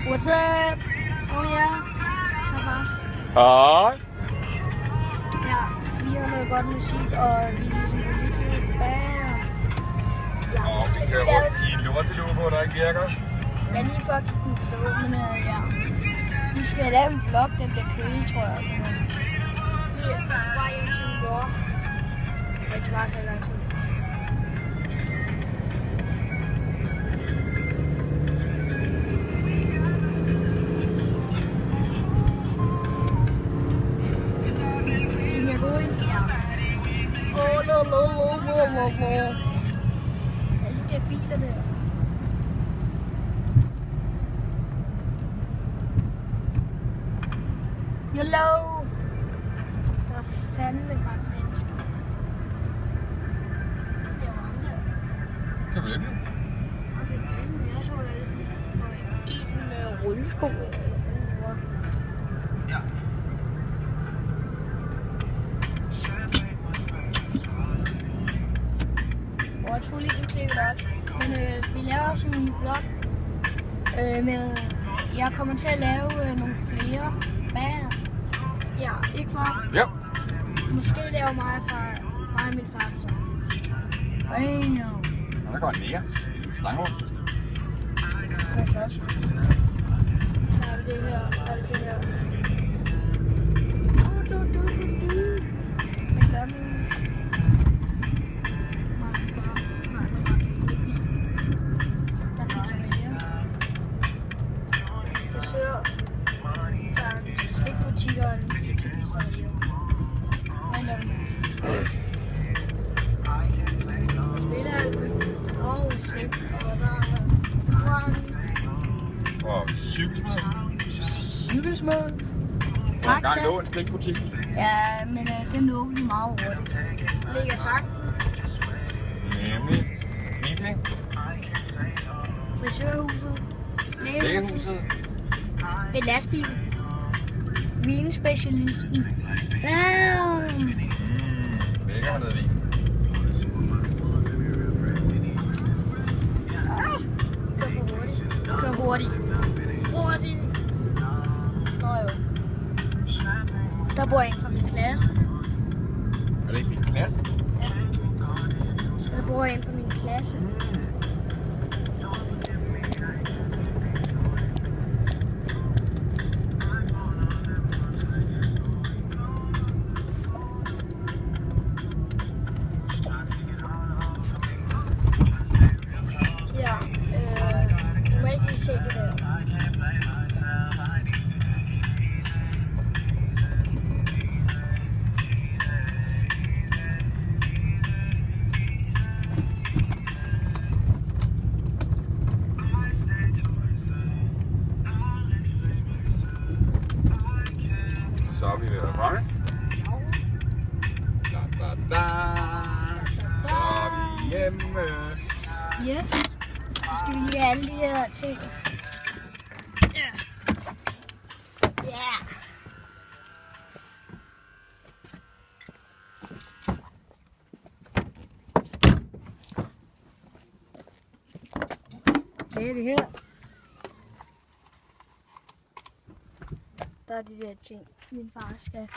What's up? Oh yeah. Hej. Ja, vi har noget godt musik, og vi er ligesom på YouTube. Bam! Ja, Og vi kører rundt i en lortelogo, der ikke virker. Jeg er lige fucking den stå, men ja. Vi skal lave en vlog, den bliver kedelig, tror jeg. Vi er på vej hjem til min mor. Det ikke var så lang tid. Alle de der biler der. YOLO! Der er fandme mange mennesker. Det var ham der. Kan vi ikke? Okay, jeg tror, det er sådan en rullesko eller hvad fanden det var. Ja. Jeg tror lige, du klikker op. Men vi laver sådan en vlog. Men jeg kommer til at lave nogle flere bager. Ja, ikke far? Ja. Måske laver mig og min far så. Ej, Der går en mere. Slangrum. hvad så? Alt det her. McDonald's. Der er en slikbutik og en pizzeria. Spiller og slik, og der er Og cykelsmed. cykelsmed. Og engang lå en slikbutik. Ja, men den lukker de meget hurtigt. Lægger tak. Nemlig. Kvickling. Frisørhuset. Lægehuset. Ved lastbil. Vinspecialisten. Bam! Lækker har noget vin. Kør hurtigt. Nå jo. Der bor en fra min klasse. Er det ikke min klasse? Ja. Der bor en fra min klasse. Ja, du må ikke lige se det der. Så er vi ved at fange. Da. Så er vi hjemme. Yes. Så skal vi lige have alle de her ting. Ja. Det er det her. Der er de der ting, min far skal